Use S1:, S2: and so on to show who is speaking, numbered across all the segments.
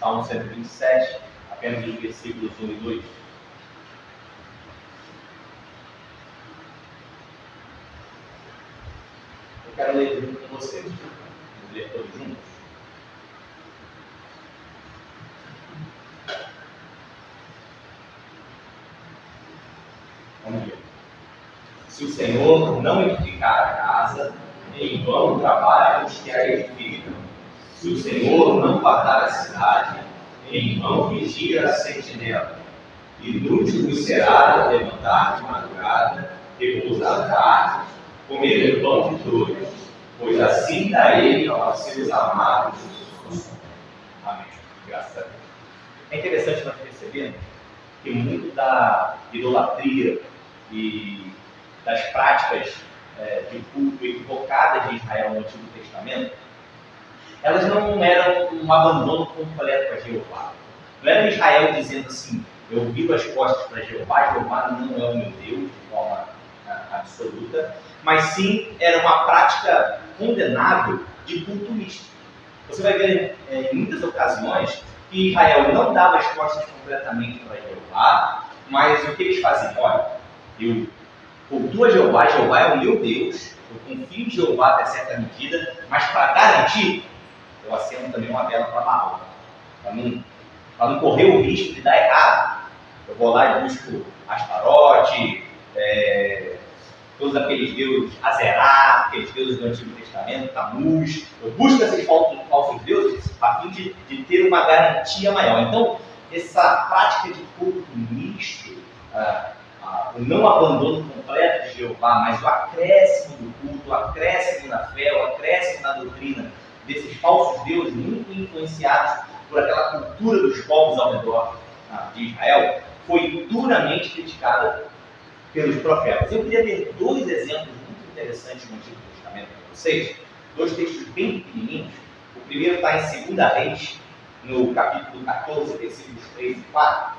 S1: Salmo 127, apenas os versículos 1 e 2. Eu quero ler junto com vocês. Vamos ler todos juntos. Vamos ver. Se o Senhor não edificar a casa, em vão trabalham os que a edificam. Se o Senhor não guardar a cidade, em vão vigia a sentinela. Inútil vos será levantar de madrugada, repousar tarde, comer o pão de todos, pois assim dá ele aos seus amados. Amém. Graças a Deus. É interessante nós percebermos que muito da idolatria e das práticas de culto equivocadas de Israel no Antigo Testamento, elas não eram um abandono completo a Jeová. Não era Israel dizendo assim: eu viro as costas para Jeová, Jeová não é o meu Deus de forma absoluta, mas sim era uma prática condenável de culto místico. Você vai ver em muitas ocasiões que Israel não dava as costas completamente para Jeová, mas o que eles faziam? Olha, eu cultuo a Jeová, Jeová é o meu Deus, eu confio em Jeová até certa medida, mas para garantir, eu acendo também uma vela para Baal, para não correr o risco de dar errado. Eu vou lá e busco Astarote, todos aqueles deuses, Azerá, aqueles deuses do Antigo Testamento, Tamuz. Eu busco esses falsos deuses a fim de ter uma garantia maior. Então, essa prática de culto misto, o não abandono completo de Jeová, mas o acréscimo do culto, o acréscimo na fé, o acréscimo na doutrina desses falsos deuses, muito influenciados por aquela cultura dos povos ao redor de Israel, foi duramente criticada pelos profetas. Eu queria ter dois exemplos muito interessantes no Antigo Testamento para vocês, dois textos bem pequenininhos. O primeiro está em 2 Reis, no capítulo 14, versículos 3 e 4.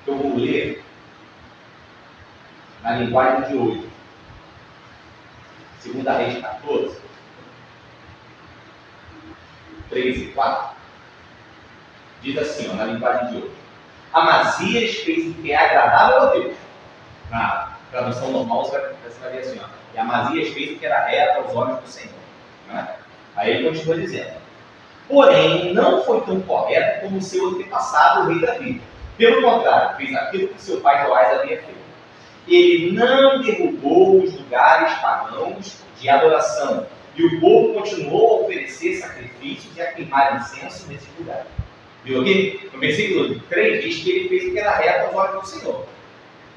S1: Eu vou ler na linguagem de hoje. 2 Reis 14, 3 e 4. Diz assim, na linguagem de hoje: Amazias fez o que é agradável a Deus. Na tradução normal você vai ver assim, e Amazias fez o que era reto aos olhos do Senhor. Né? Aí ele continua dizendo: porém, não foi tão correto como o seu antepassado, o rei Davi. Pelo contrário, fez aquilo que seu pai Joás havia feito. Ele não derrubou os lugares pagãos de adoração, e o povo continuou a oferecer sacrifícios e a queimar incenso nesses lugares. Viu aqui? No versículo 3 diz que ele fez o que era reto aos olhos do Senhor.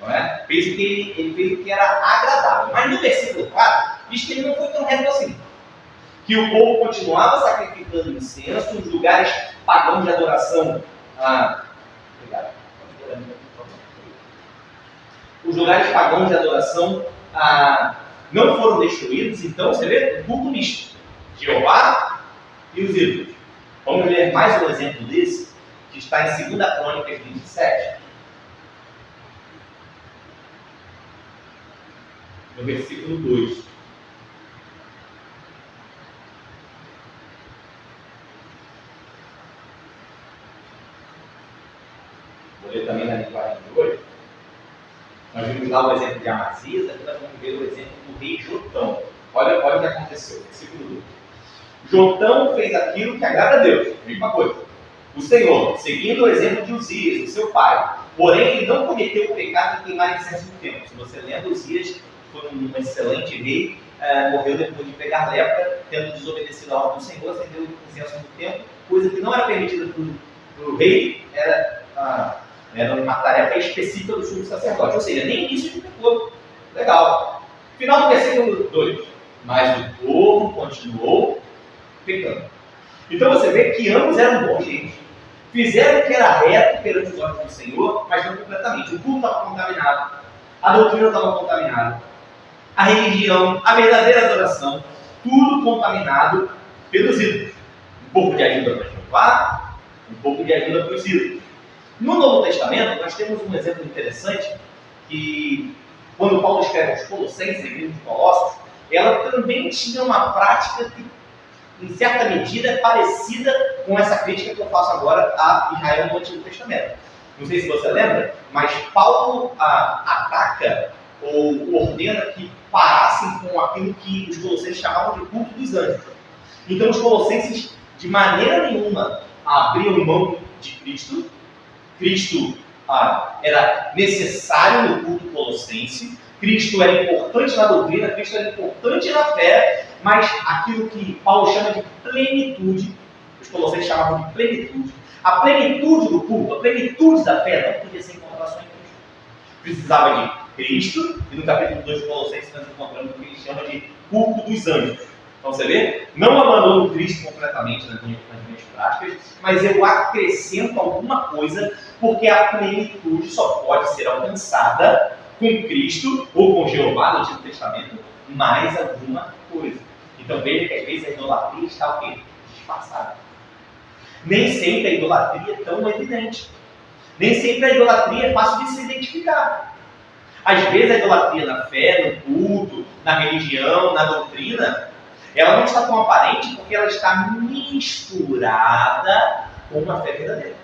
S1: Não é? Ele fez o que era agradável. Mas no versículo 4 diz que ele não foi tão reto assim. Que o povo continuava sacrificando incenso nos lugares pagãos de adoração. Obrigado. Os lugares pagãos de adoração não foram destruídos. Então você vê o culto misto: Jeová e os ídolos. Vamos ver mais um exemplo desse, que está em 2 Crônicas 27. No versículo 2. Vou ler também na linguagem de hoje. Nós vimos lá o exemplo de Amazias, aqui nós vamos ver o exemplo do rei Jotão. Olha o que aconteceu, versículo 2. Jotão fez aquilo que agrada a Deus. Mesma coisa. O Senhor, seguindo o exemplo de Uzias, o seu pai, porém ele não cometeu o pecado de queimar incenso no templo. Se você lembra, Uzias foi um excelente rei, morreu depois de pegar lepra, tendo desobedecido a ordem do Senhor, acendeu incenso no templo, coisa que não era permitida para o rei, era uma tarefa específica do sumo sacerdote. Ou seja, nem isso ele pecou. Legal. Final do versículo 2. Mas o povo continuou pecando. Então você vê que ambos eram bons gente. Fizeram o que era reto perante os olhos do Senhor, mas não completamente. O culto estava contaminado, a doutrina estava contaminada, a religião, a verdadeira adoração, tudo contaminado pelos ídolos. Um pouco de ajuda para Jeová, um pouco de ajuda para os ídolos. No Novo Testamento, nós temos um exemplo interessante que, quando Paulo escreve aos Colossenses, a igreja de Colossos, ela também tinha uma prática que
S2: em certa medida, é parecida com essa crítica que eu faço agora a Israel no Antigo Testamento. Não sei se você lembra, mas Paulo ataca ou ordena que parassem com aquilo que os colossenses chamavam de culto dos anjos. Então os colossenses, de maneira nenhuma, abriam mão de Cristo. Cristo era necessário no culto colossense, Cristo era importante na doutrina, Cristo era importante na fé, mas aquilo que Paulo chama de plenitude, os colossenses chamavam de plenitude. A plenitude do culto, a plenitude da fé não podia ser encontrada só em Cristo. Precisava de Cristo, e no capítulo 2 de Colossenses nós encontramos o que ele chama de culto dos anjos. Então você vê, não abandono Cristo completamente nas minhas práticas, mas eu acrescento alguma coisa, porque a plenitude só pode ser alcançada com Cristo ou com Jeová no Antigo Testamento, mais alguma coisa. Então veja que às vezes a idolatria está o quê? Disfarçada. Nem sempre a idolatria é tão evidente. Nem sempre a idolatria é fácil de se identificar. Às vezes a idolatria na fé, no culto, na religião, na doutrina, ela não está tão aparente porque ela está misturada com uma fé verdadeira.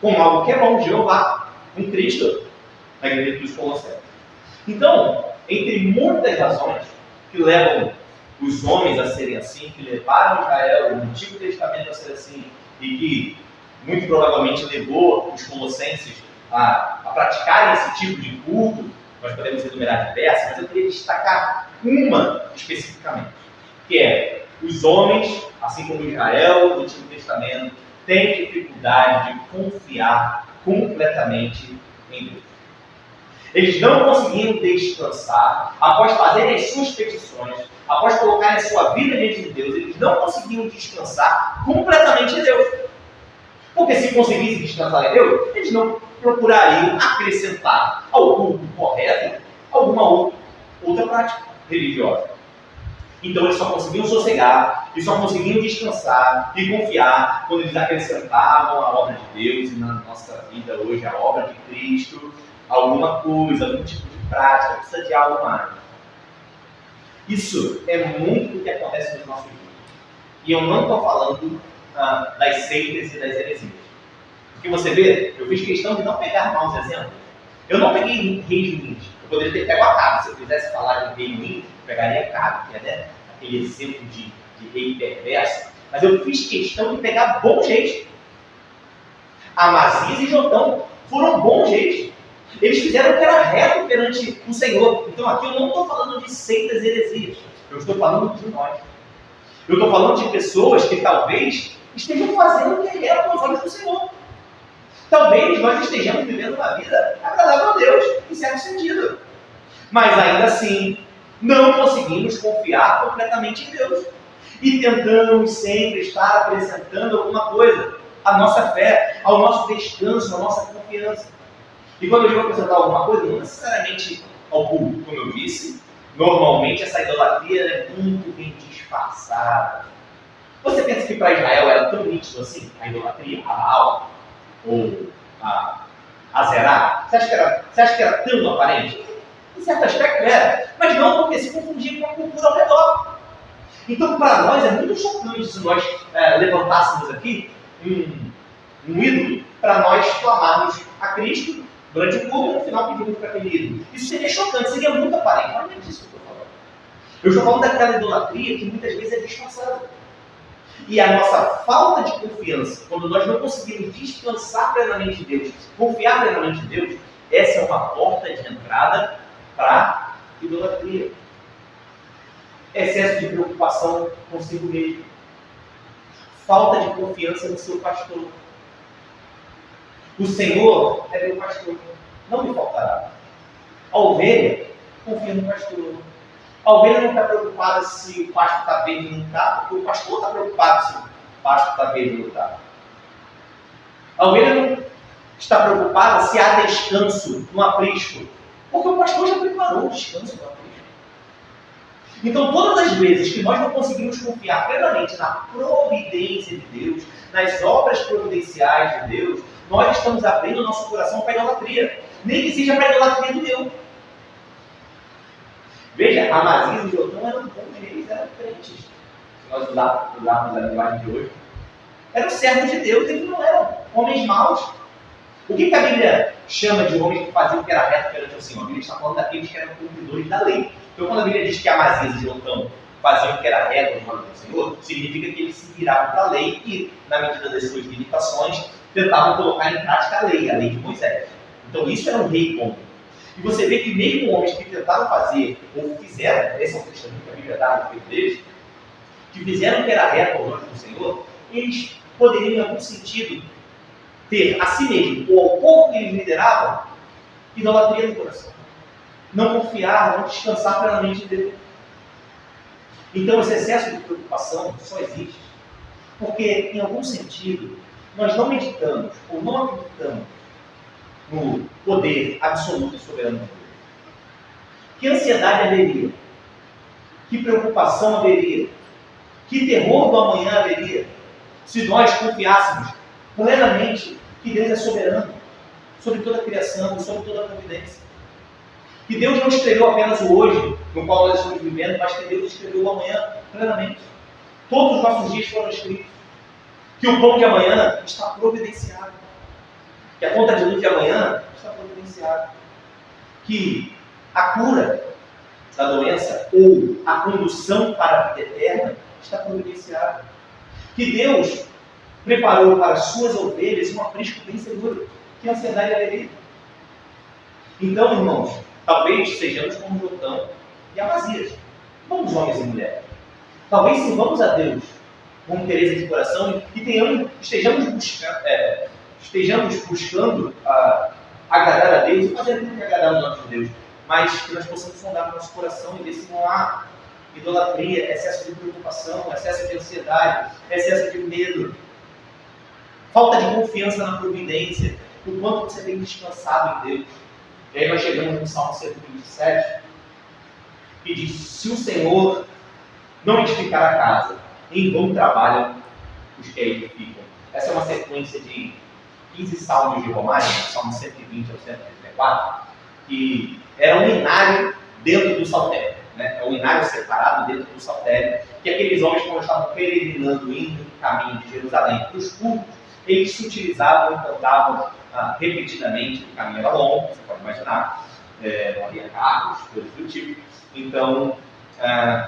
S2: Com algo que é bom, Jeová, com Cristo, na igreja dos Colossenses. Então, entre muitas razões que levam os homens a serem assim, que levaram Israel no Antigo Testamento a ser assim, e que muito provavelmente levou os colossenses a praticarem esse tipo de culto, nós podemos enumerar diversas, mas eu queria destacar uma especificamente, que é os homens, assim como Israel no Antigo Testamento, têm dificuldade de confiar completamente em Deus. Eles não conseguiam descansar após fazerem as suas petições, após colocarem a sua vida diante de Deus, eles não conseguiam descansar completamente em Deus. Porque se conseguissem descansar em Deus, eles não procurariam acrescentar ao culto correto alguma outra prática religiosa. Então eles só conseguiam sossegar, e só conseguiam descansar e confiar quando eles acrescentavam a obra de Deus e na nossa vida hoje a obra de Cristo, alguma coisa, algum tipo de prática, precisa de algo mais. Isso é muito o que acontece nos nossos dias. E eu não estou falando das seitas e das heresias. Porque você vê, eu fiz questão de não pegar maus exemplos. Eu não peguei reis ruins. Eu poderia ter pego Acabe. Se eu quisesse falar de rei ruim, eu pegaria Acabe, que é, né, aquele exemplo de rei perverso. Mas eu fiz questão de pegar bons reis. Amazias e Jotão foram bons reis. Eles fizeram o que era reto perante o Senhor. Então aqui eu não estou falando de seitas e heresias. Eu estou falando de nós. Eu estou falando de pessoas que talvez estejam fazendo o que é reto aos olhos do Senhor. Talvez nós estejamos vivendo uma vida agradável a Deus, em certo sentido. Mas ainda assim, não conseguimos confiar completamente em Deus. E tentamos sempre estar acrescentando alguma coisa à nossa fé, ao nosso descanso, à nossa confiança. E quando eu digo acrescentar alguma coisa, não necessariamente ao culto, como eu disse, normalmente essa idolatria é muito bem disfarçada. Você pensa que para Israel era tão nítido assim, a idolatria, a Baal, ou a Zerá? Você acha que era tão aparente? Em certo aspecto era, mas não porque se confundia com a cultura ao redor. Então, para nós é muito chocante se nós levantássemos aqui um ídolo para nós clamarmos a Cristo durante o culto e no final pedimos para aquele ídolo. Isso seria chocante, seria muito aparente. Mas não é disso que eu estou falando. Eu estou falando daquela idolatria que muitas vezes é disfarçada. E a nossa falta de confiança, quando nós não conseguimos descansar plenamente em Deus, confiar plenamente em Deus, essa é uma porta de entrada para a idolatria. Excesso de preocupação consigo mesmo. Falta de confiança no seu pastor. O Senhor é meu pastor, não me faltará. A ovelha confia no pastor. A ovelha não está preocupada se o pasto está verde ou não está, porque o pastor está preocupado se o pasto está verde ou não está. A ovelha não está preocupada se há descanso no aprisco, porque o pastor já preparou o descanso no aprisco. Então, todas as vezes que nós não conseguimos confiar plenamente na providência de Deus, nas obras providenciais de Deus, nós estamos abrindo o nosso coração para a idolatria. Nem que seja para a idolatria do eu. Veja, Amazias e Jotão eram bons reis, eram crentes. nós usarmos a linguagem de hoje, eram servos de Deus, eles não eram homens maus. O que a Bíblia chama de homens que faziam o que era reto perante o Senhor? A Bíblia está falando daqueles que eram cumpridores da lei. Então, quando a Bíblia diz que Amazias e Jotão faziam o que era reto no olhos do Senhor, significa que eles se viravam para a lei e, na medida das suas limitações, tentavam colocar em prática a lei de Moisés. Então, isso era um rei bom. E você vê que mesmo homens que tentaram fazer, ou fizeram, esse é um testemunho que a Bíblia dá a respeito deles, que fizeram o que era reto aos olhos do Senhor, eles poderiam, em algum sentido, ter a si mesmo, ou ao povo que eles lideravam, idolatria no coração. Não confiar, não descansar plenamente em Deus. Então, esse excesso de preocupação só existe porque, em algum sentido, nós não meditamos ou não acreditamos no poder absoluto e soberano de Deus. Que ansiedade haveria? Que preocupação haveria? Que terror do amanhã haveria se nós confiássemos plenamente que Deus é soberano sobre toda a criação, sobre toda a providência? Que Deus não escreveu apenas o hoje, no qual nós estamos vivendo, mas que Deus escreveu o amanhã plenamente. Todos os nossos dias foram escritos. Que o pão de amanhã está providenciado. Que a conta de luz de amanhã está providenciada. Que a cura da doença ou a condução para a vida eterna está providenciada. Que Deus preparou para as suas ovelhas um aprisco bem seguro. Que ansiedade haveria? Então, irmãos, talvez sejamos como Jotão e Amazias, bons homens e mulheres. Talvez sirvamos a Deus com interesse de coração e estejamos buscando agradar a Deus e fazer aquilo que agradar o nosso Deus. Mas que nós possamos sondar o nosso coração e ver se não há idolatria, excesso de preocupação, excesso de ansiedade, excesso de medo, falta de confiança na providência, o quanto você tem descansado em Deus. E aí nós chegamos no Salmo 127, que diz: se o Senhor não edificar a casa, em vão trabalham os que a edificam. Essa é uma sequência de 15 salmos de Romanos, Salmo 120 ao 134, que era um inário dentro do saltério, né? É um inário separado dentro do saltério, que aqueles homens, quando estavam peregrinando, indo no caminho de Jerusalém para os cultos, eles se utilizavam e cantavam repetidamente. O caminho era longo, você pode imaginar, não havia carros, coisas do tipo. Então,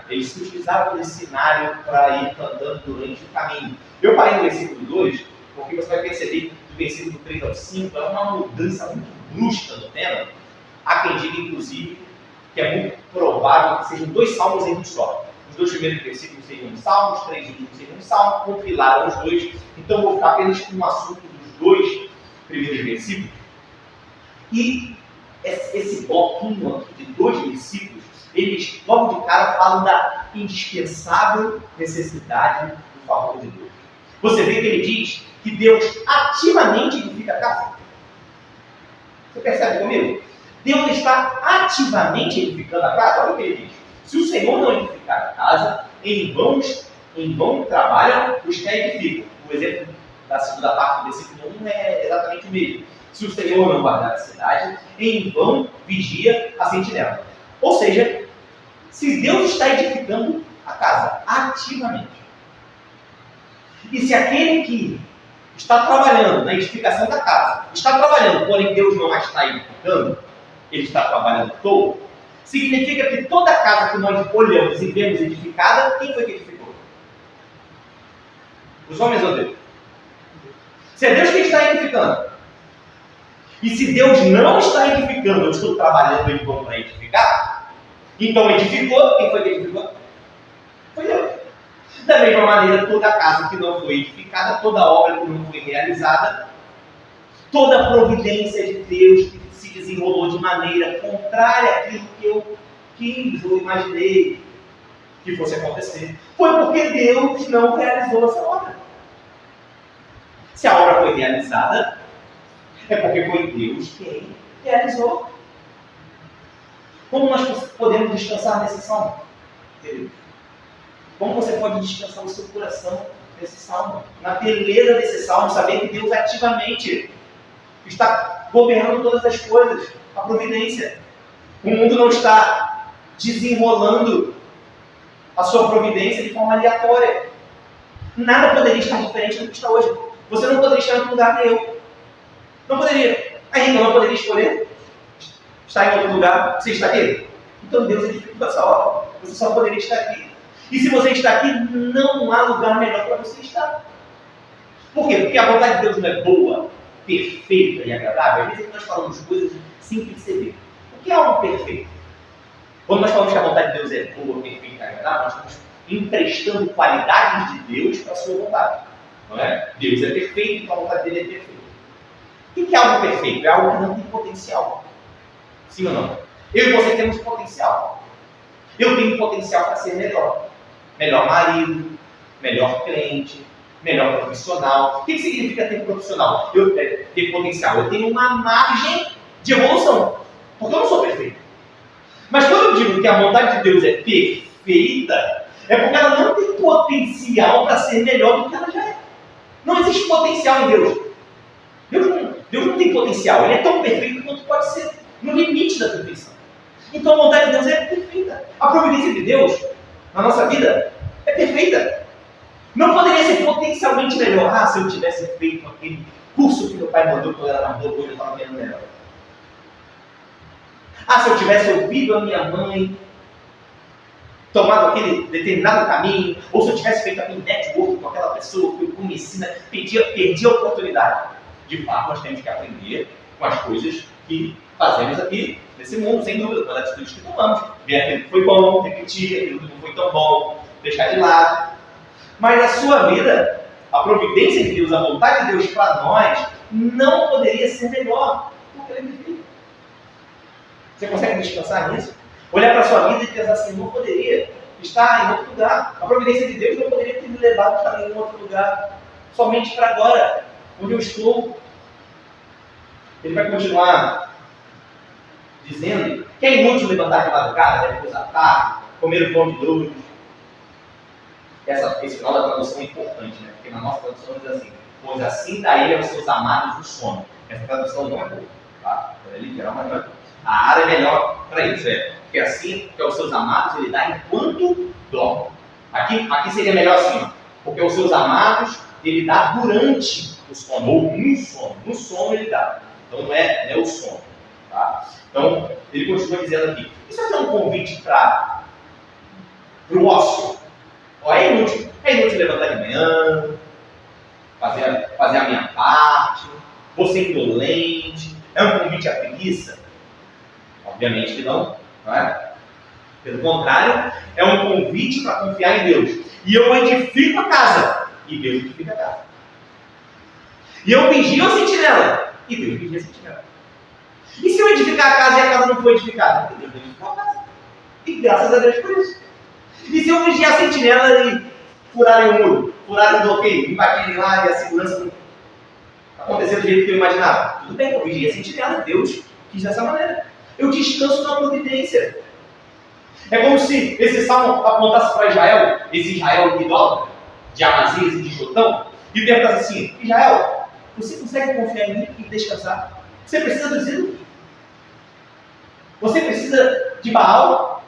S2: eles se utilizavam desse cenário para ir cantando durante o caminho. Eu parei no versículo 2, porque você vai perceber que do versículo 3 ao 5 é uma mudança muito brusca no tema. Há quem diga, inclusive, que é muito provável que sejam 2 salmos em um só. Os 2 primeiros versículos seriam um salmo, os 3 últimos seriam um salmo, compilaram os 2. Então, vou ficar apenas com o assunto dos 2 primeiros versículos. E esse bloquinho aqui de 2 versículos, eles logo de cara falam da indispensável necessidade do favor de Deus. Você vê que ele diz que Deus ativamente edifica a casa. Você percebe comigo? Deus está ativamente edificando a casa. Olha o que ele diz: se o Senhor não edificar a casa, em vão trabalham os que a edificam. O exemplo da segunda parte do versículo 1 é exatamente o mesmo. Se o Senhor não guardar a cidade, em vão vigia a sentinela. Ou seja, se Deus está edificando a casa ativamente, e se aquele que está trabalhando na edificação da casa está trabalhando, porém Deus não a está edificando, ele está trabalhando todo, significa que toda casa que nós olhamos e vemos edificada, quem foi que edificou? Os homens ou Deus? Se é Deus quem está edificando, e se Deus não está edificando, eu estou trabalhando em vão para edificar, então edificou, quem foi que edificou? Foi Deus. Da mesma maneira, toda casa que não foi edificada, toda obra que não foi realizada, toda a providência de Deus que se desenrolou de maneira contrária àquilo que eu quis ou imaginei que fosse acontecer, foi porque Deus não realizou essa obra. Se a obra foi realizada, é porque foi Deus quem realizou. Como nós podemos descansar nesse salmo? Como você pode descansar o seu coração nesse salmo? Na beleza desse salmo, saber que Deus ativamente está governando todas as coisas, a providência. O mundo não está desenrolando a sua providência de forma aleatória. Nada poderia estar diferente do que está hoje. Você não poderia estar em outro lugar que eu. Não poderia. A Rita não poderia escolher estar em outro lugar. Você está aqui? Então Deus edificou essa obra. Você só poderia estar aqui. E se você está aqui, não há lugar melhor para você estar. Por quê? Porque a vontade de Deus não é boa, perfeita e agradável. Às vezes nós falamos coisas sem perceber. O que é algo perfeito? Quando nós falamos que a vontade de Deus é boa, perfeita e agradável, nós estamos emprestando qualidades de Deus para a sua vontade. Não é? Deus é perfeito, então a vontade dele é perfeita. O que é algo perfeito? É algo que não tem potencial. Sim ou não? Eu e você temos potencial. Eu tenho potencial para ser melhor. Melhor marido, melhor cliente, melhor profissional. O que significa ter profissional? Ter potencial. Eu tenho uma margem de evolução. Porque eu não sou perfeito. Mas quando eu digo que a vontade de Deus é perfeita, é porque ela não tem potencial para ser melhor do que ela já é. Não existe potencial em Deus. Deus não tem potencial. Ele é tão perfeito quanto pode ser no limite da perfeição. Então a vontade de Deus é perfeita. A providência de Deus na nossa vida é perfeita. Não poderia ser potencialmente melhor. Se eu tivesse feito aquele curso que meu pai mandou quando eu era mais novo, hoje eu estava vendo melhor. Se eu tivesse ouvido a minha mãe, tomado aquele determinado caminho, ou se eu tivesse feito aquele network com aquela pessoa que eu conheci, perdi a oportunidade. De fato, nós temos que aprender com as coisas que fazemos aqui nesse mundo, sem dúvida, com as atitudes que tomamos. Ver aquilo que foi bom, repetir aquilo que não foi tão bom, deixar de lado. Mas na sua vida, a providência de Deus, a vontade de Deus para nós, não poderia ser melhor do que ele vive. Você consegue descansar nisso? Olhar para a sua vida e pensar assim, não poderia estar em outro lugar. A providência de Deus não poderia ter me levado para nenhum outro lugar. Somente para agora, onde eu estou. Ele vai continuar dizendo que é inútil levantar de madrugada, deve usar tarde, comer o pão de dores. Esse final da tradução é importante, né? Porque na nossa tradução diz assim, pois assim dá ele aos seus amados o sono. Essa tradução não é boa, tá? É literal, mas não é boa. A área é melhor para isso, porque assim, que aos seus amados ele dá enquanto dorme. Aqui seria melhor assim, porque aos seus amados ele dá durante o sono, ou no sono. No sono ele dá. Então não é o sono. Tá? Então, ele continua dizendo aqui, isso aqui é um convite para o ócio. É inútil levantar de manhã, fazer a minha parte, vou ser indolente. É um convite à preguiça? Obviamente que não é? Pelo contrário, é um convite para confiar em Deus. E eu edifico a casa, e Deus edifica a casa. E eu vigio a sentinela, e Deus vigia a sentinela. E se eu edificar a casa e a casa não for edificada? Porque Deus edificou a casa. E graças a Deus por isso. E se eu vigiar a sentinela e furarem o muro, furarem o bloqueio, invadirem lá e a segurança não acontecer do jeito que eu imaginava? Tudo bem, eu vigiei a sentinela, Deus quis dessa maneira. Eu descanso na providência. É como se esse salmo apontasse para Israel, esse Israel idólatra, de Amazias e de Jotão, e perguntasse assim, Israel, você consegue confiar em mim e descansar? Você precisa dos ídolos? Você precisa de Baal?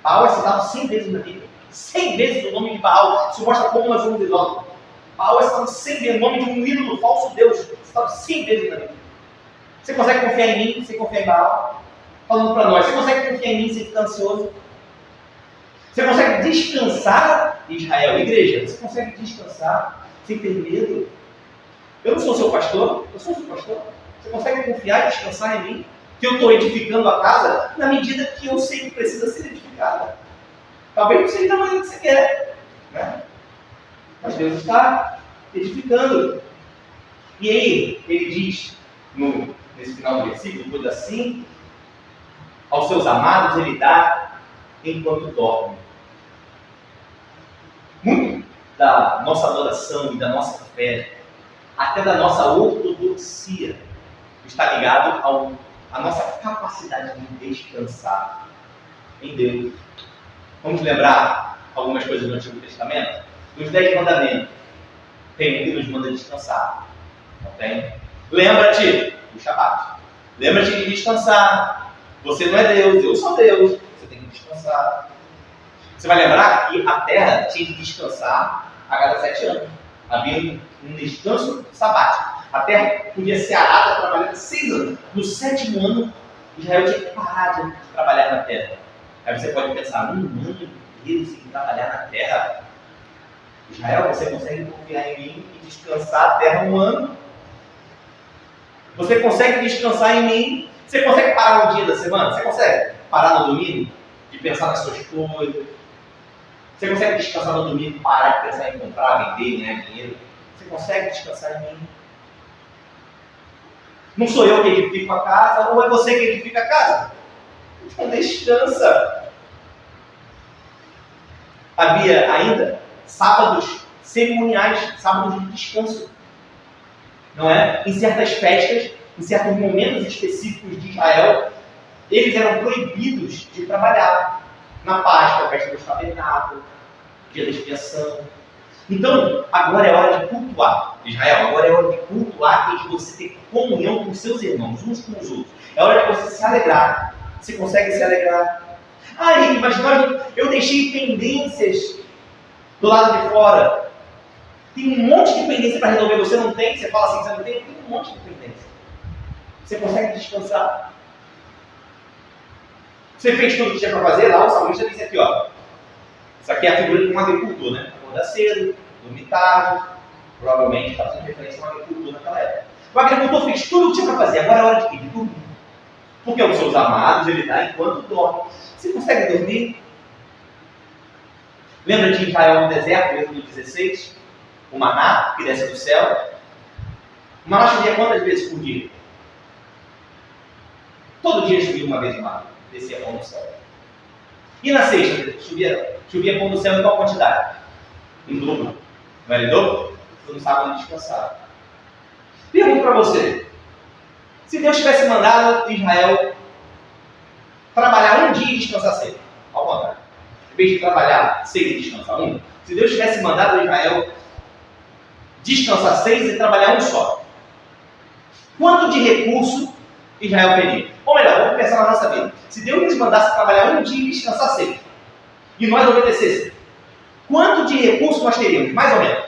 S2: Baal é citado 100 vezes na Bíblia. 100 vezes o nome de Baal. Isso mostra como nós somos idólatras. Baal é citado 100 vezes, o nome de um ídolo, falso Deus. Citado 100 vezes na Bíblia. Você consegue confiar em mim sem confiar em Baal? Falando para nós, você consegue confiar em mim sem ficar ansioso? Você consegue descansar, Israel, igreja? Você consegue descansar sem ter medo? Eu não sou seu pastor, eu sou seu pastor. Você consegue confiar e descansar em mim? Que eu estou edificando a casa na medida que eu sei que precisa ser edificada. Talvez não seja da maneira que você quer, né? Mas Deus está edificando. E aí, ele diz, nesse final do versículo, tudo assim, aos seus amados ele dá enquanto dorme. Muito da nossa adoração e da nossa fé, até da nossa ortodoxia, está ligado à nossa capacidade de descansar em Deus. Vamos lembrar algumas coisas do Antigo Testamento? Nos 10 mandamentos, tem um que nos manda descansar. Não tem? Lembra-te do Shabat. Lembra-te de descansar. Você não é Deus, eu sou Deus. Você tem que descansar. Você vai lembrar que a terra tinha que descansar a cada 7 anos. Havia um descanso sabático. A terra podia ser arada trabalhando 6 anos. No 7º ano, Israel tinha que parar de trabalhar na terra. Aí você pode pensar, um ano inteiro sem trabalhar na terra? Israel, você consegue confiar em mim e descansar a terra um ano? Você consegue descansar em mim? Você consegue parar um dia da semana? Você consegue parar no domingo de pensar nas suas coisas? Você consegue descansar no domingo e parar de pensar em comprar, vender, ganhar dinheiro? Você consegue descansar em mim? Não sou eu que edifico a casa, ou é você que edifica a casa? Então descansa. Havia ainda sábados cerimoniais, sábados de descanso. Não é? Em certas festas, em certos momentos específicos de Israel, eles eram proibidos de trabalhar. Na Páscoa, a festa dos tabernáculos, dia da expiação. Então, agora é hora de cultuar. Israel, agora é hora de cultuar e de você ter comunhão com seus irmãos, uns com os outros. É hora de você se alegrar. Você consegue se alegrar? Ah, Henrique, mas eu deixei pendências do lado de fora. Tem um monte de pendência para resolver. Você não tem? Você fala assim, você não tem? Tem um monte de pendência. Você consegue descansar? Você fez tudo o que tinha para fazer? Lá o salmista disse aqui, ó. Isso aqui é a figura de um agricultor, né? Acordar cedo, dormir tarde. Provavelmente está fazendo referência a um agricultor naquela época. O agricultor fez tudo o que tinha para fazer. Agora é hora de quê? De dormir. Porque os seus amados ele dá enquanto dorme. Você consegue dormir? Lembra de Israel no deserto, Êxodo 16? O maná que desce do céu. O maná chovia quantas vezes por dia? Todo dia chovia uma vez o maná. Descia pão do céu. E na sexta, chovia pão do céu em qual quantidade? Em dobro. Não era em dobro? Você não sabe descansar. Pergunto para você. Se Deus tivesse mandado Israel trabalhar um dia e descansar 6, ao contrário, em vez de trabalhar 6 e descansar 1, se Deus tivesse mandado Israel descansar 6 e trabalhar um só, quanto de recurso Israel teria? Ou melhor, vamos pensar na nossa vida. Se Deus nos mandasse trabalhar um dia e descansar 6, e nós obedecêssemos, quanto de recurso nós teríamos? Mais ou menos.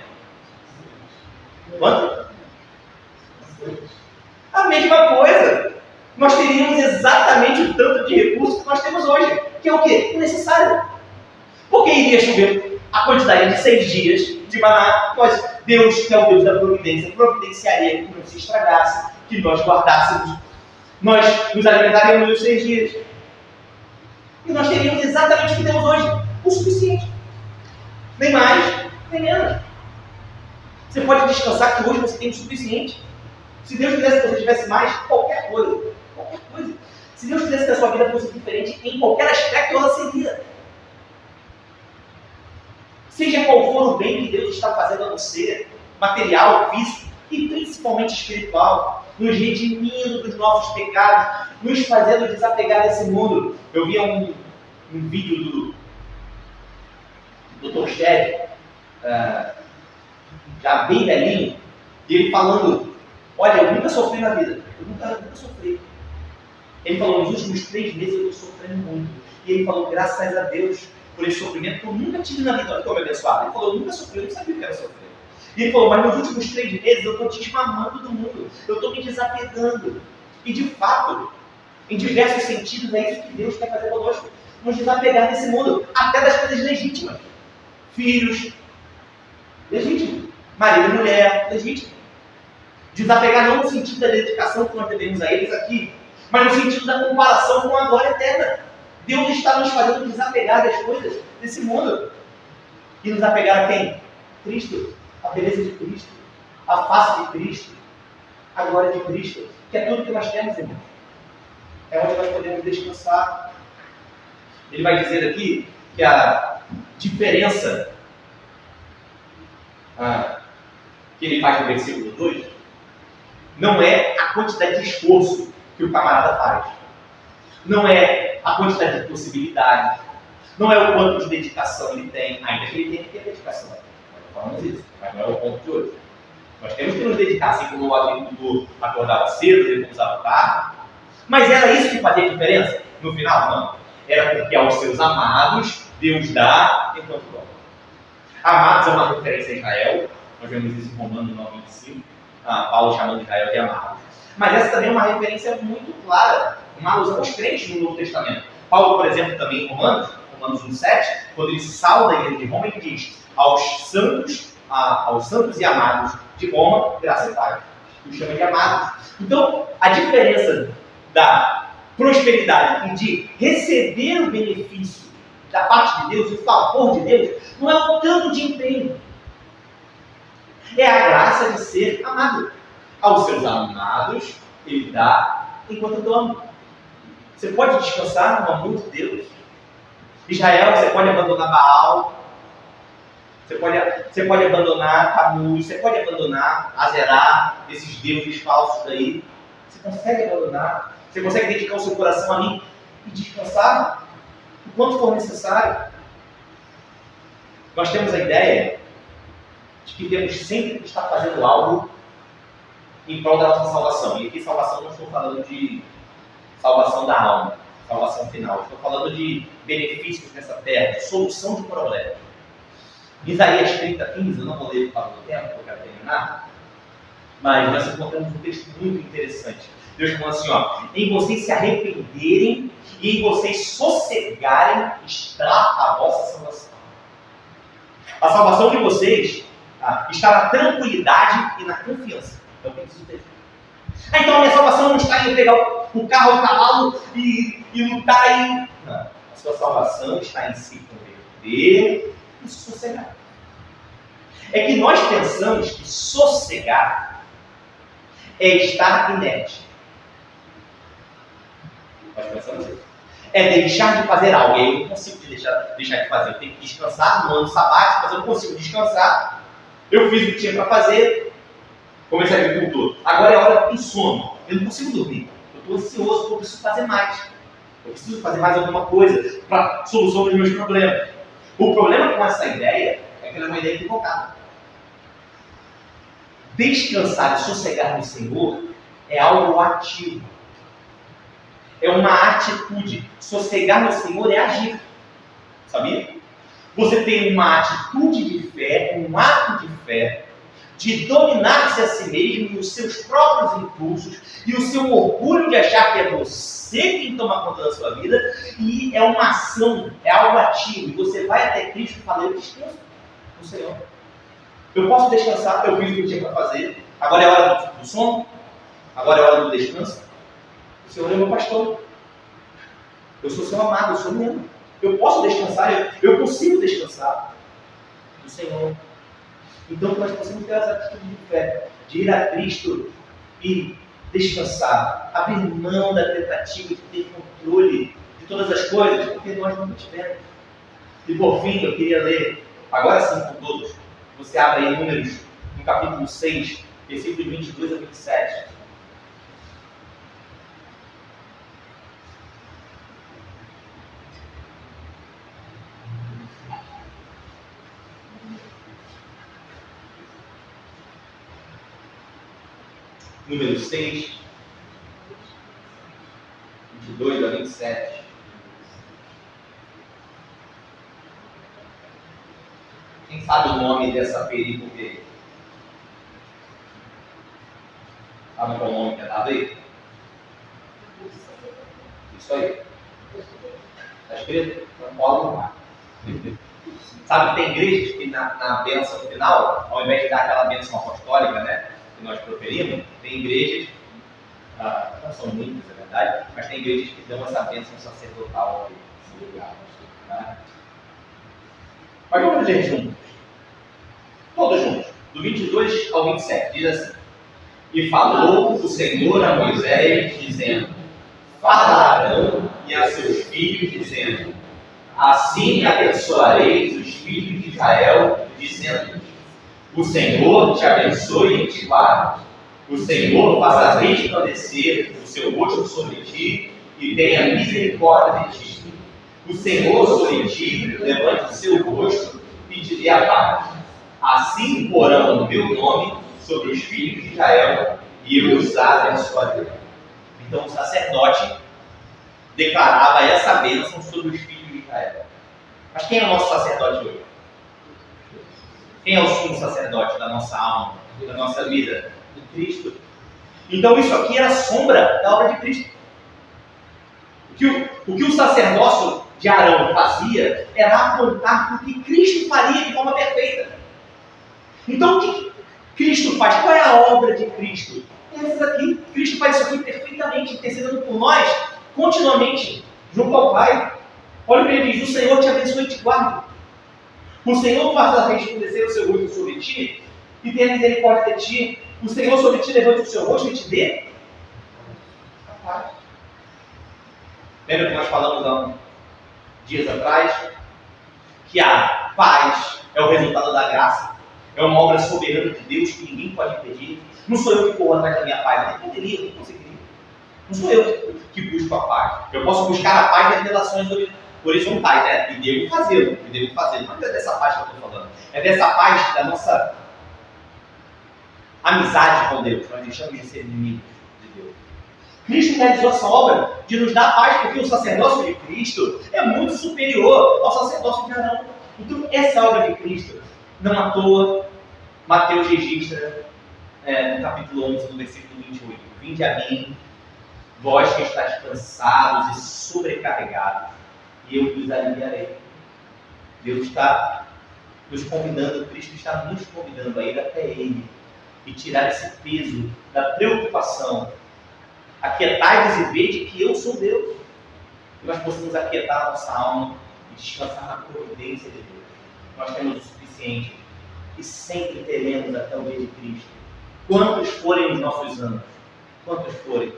S2: Quanto? A mesma coisa. Nós teríamos exatamente o tanto de recursos que nós temos hoje. Que é o quê? O necessário. Porque iria chover a quantidade de 6 dias de maná. Deus, que é o Deus da providência, providenciaria que não se estragasse, que nós guardássemos. Nós nos alimentaríamos nos 6 dias. E nós teríamos exatamente o que temos hoje. O suficiente. Nem mais, nem menos. Você pode descansar que hoje você tem o suficiente. Se Deus quisesse que você tivesse mais, qualquer coisa. Qualquer coisa. Se Deus quisesse que a sua vida fosse diferente, em qualquer aspecto ela seria. Seja qual for o bem que Deus está fazendo a você, material, físico e principalmente espiritual, nos redimindo dos nossos pecados, nos fazendo desapegar desse mundo. Eu vi um vídeo do Dr. Shed, já bem velhinho, e ele falando, olha, eu nunca sofri na vida, eu nunca sofri. Ele falou, nos últimos 3 meses eu estou sofrendo muito. E ele falou, graças a Deus por esse sofrimento que eu nunca tive na vida. Olha como é abençoado. Ele falou, eu nunca sofri, eu não sabia o que era sofrer. E ele falou, mas nos últimos 3 meses eu estou desmamando do mundo, eu estou me desapegando. E de fato, em diversos sentidos, é isso que Deus quer fazer conosco. Nos desapegar desse mundo, até das coisas legítimas. Filhos, legítimo. Marido e mulher, legítimo. Desapegar não no sentido da dedicação que nós devemos a eles aqui, mas no sentido da comparação com a glória eterna. Deus está nos fazendo desapegar das coisas desse mundo. E nos apegar a quem? Cristo. A beleza de Cristo. A face de Cristo. A glória de Cristo. Que é tudo que nós temos, irmãos. É onde nós podemos descansar. Ele vai dizer aqui que a diferença que ele faz no versículo 2 não é a quantidade de esforço que o camarada faz. Não é a quantidade de possibilidade. Não é o quanto de dedicação ele tem. Ainda que ele tenha que ter dedicação. Nós falamos isso, mas não é o ponto de hoje. Nós temos que nos dedicar, assim como o agricultor acordava cedo, ele usava tarde. Mas era isso que fazia diferença? No final, não. era porque aos seus amados Deus dá enquanto dá. Amados é uma referência a Israel, nós vemos isso em Romanos 9:25, Paulo chamando Israel de amados. Mas essa também é uma referência muito clara, uma alusão aos crentes no Novo Testamento. Paulo, por exemplo, também em Romanos 1:7, quando ele sauda a igreja de Roma, ele diz aos santos e amados de Roma, graça e paz. Ele chama de amados. Então, a diferença da prosperidade e de receber o benefício da parte de Deus, o favor de Deus, não é o tanto de empenho. É a graça de ser amado. Aos seus amados, ele dá enquanto dorme. Você pode descansar no amor de Deus. Israel, você pode abandonar Baal. Você pode abandonar Tammuz. Você pode abandonar Azerá, esses deuses falsos daí. Você consegue abandonar. Você consegue dedicar o seu coração a mim e descansar o quanto for necessário. Nós temos a ideia de que temos sempre que estar fazendo algo em prol da nossa salvação. E aqui salvação não estou falando de salvação da alma, salvação final. Estou falando de benefícios nessa terra, de solução de problemas. Isaías 30:15, eu não vou ler por causa do tempo, porque eu quero terminar. Mas nós encontramos um texto muito interessante. Deus falou assim, em vocês se arrependerem e em vocês sossegarem está a vossa salvação. A salvação de vocês está na tranquilidade e na confiança. É o que diz o texto. Então a minha salvação não está em pegar o carro, o cavalo e lutar em... Não. A sua salvação está em se converter e sossegar. É que nós pensamos que sossegar é estar inerte. Nós pensamos isso. É deixar de fazer algo. E eu não consigo deixar de fazer. Eu tenho que descansar no ano sabático, mas eu não consigo descansar. Eu fiz o que tinha para fazer. Comecei a agricultor. Agora é hora do sono. Eu não consigo dormir. Eu estou ansioso porque eu preciso fazer mais. Eu preciso fazer mais alguma coisa para solução dos meus problemas. O problema com essa ideia é que ela é uma ideia equivocada. Descansar e sossegar no Senhor é algo ativo. É uma atitude. Sossegar no Senhor é agir. Sabia? Você tem uma atitude de fé, um ato de fé, de dominar-se a si mesmo e os seus próprios impulsos e o seu orgulho de achar que é você quem toma conta da sua vida, e é uma ação, é algo ativo. E você vai até Cristo e fala, eu descanso no Senhor. Eu posso descansar, eu fiz o que eu tinha para fazer. Agora é hora do sono, agora é hora do descanso. O Senhor é meu pastor. Eu sou seu amado, eu sou meu. Eu posso descansar, eu consigo descansar do Senhor. Então nós possamos ter essa atitude de fé, de ir a Cristo e descansar, abrir mão da tentativa de ter controle de todas as coisas, porque nós não tivemos. E por fim, eu queria ler, agora sim com todos, você abre aí Números, no capítulo 6, versículos 22 a 27. Número 6, 22 a 27. Quem sabe o nome dessa perícope? Sabe qual é o nome que é dado aí? Isso aí. Está escrito? Não pode arrumar. Sabe, tem igrejas que na bênção final, ao invés de dar aquela bênção apostólica, né? Que nós proferimos, tem igrejas, não são muitas, é verdade, mas tem igrejas que dão essa bênção sacerdotal nesse lugar. Tá? Mas vamos ler juntos. Todos juntos. Do 22 ao 27, diz assim. E falou o Senhor a Moisés, dizendo, fala a Arão e a seus filhos, dizendo, assim abençoareis os filhos de Israel, dizendo, o Senhor te abençoe e te guarde. O Senhor faça resplandecer o seu rosto sobre ti e tenha misericórdia de ti. O Senhor sobre ti levante o seu rosto e te dê a paz. Assim porão o meu nome sobre os filhos de Israel e eu os abençoarei. Então o sacerdote declarava essa bênção sobre os filhos de Israel. Mas quem é o nosso sacerdote hoje? Quem é o sumo sacerdote da nossa alma, da nossa vida? O Cristo. Então isso aqui era sombra da obra de Cristo. O que o sacerdócio de Arão fazia era apontar para o que Cristo faria de forma perfeita. Então o que Cristo faz? Qual é a obra de Cristo? É essa daqui. Cristo faz isso aqui perfeitamente, intercedendo por nós, continuamente, junto ao Pai. Olha o que ele diz: o Senhor te abençoe e te guarde. O Senhor faça resplandecer o seu rosto sobre ti e tenha misericórdia de ti. O Senhor sobre ti levante o seu rosto e te dê a paz. Lembra que nós falamos há dias atrás que a paz é o resultado da graça, é uma obra soberana de Deus que ninguém pode impedir. Não sou eu que corro atrás da minha paz, nem poderia, nem conseguiria. Não sou eu que busco a paz. Eu posso buscar a paz nas relações horizontais, né? E devo fazê-lo, Não é dessa paz que eu estou falando. É dessa paz da nossa amizade com Deus. Nós deixamos de ser inimigos de Deus. Cristo realizou essa obra de nos dar paz, porque o sacerdócio de Cristo é muito superior ao sacerdócio de Arão. Então, essa obra de Cristo, não à toa, Mateus registra no capítulo 11, no versículo 28. Vinde a mim, vós que estáis cansados e sobrecarregados, e eu vos aliviarei. Deus está nos convidando, Cristo está nos convidando a ir até Ele e tirar esse peso da preocupação. Aquietai-vos e vede que eu sou Deus. Que nós possamos aquietar a nossa alma e descansar na providência de Deus. Nós temos o suficiente e sempre teremos até o dia de Cristo. Quantos forem os nossos anos? Quantos forem?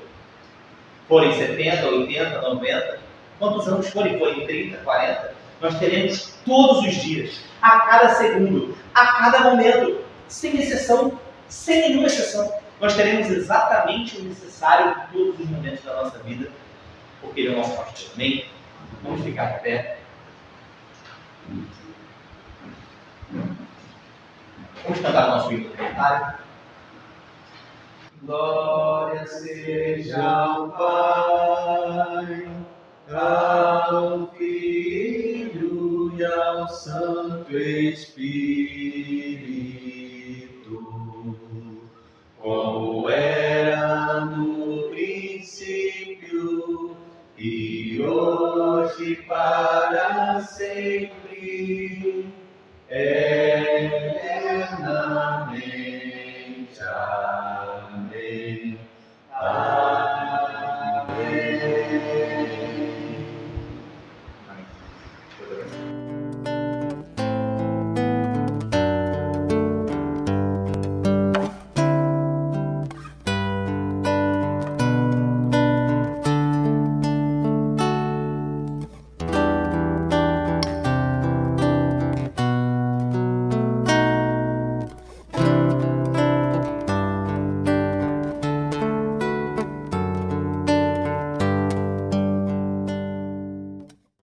S2: Forem 70, 80, 90? Quantos anos forem? Forem 30, 40? Nós teremos todos os dias, a cada segundo, a cada momento, sem exceção, sem nenhuma exceção. Nós teremos exatamente o necessário em todos os momentos da nossa vida, porque Ele é o nosso pastor. Amém? Vamos ficar de pé. Vamos cantar o nosso hino comunitário.
S3: Glória seja ao Pai, ao Filho e ao Santo Espírito,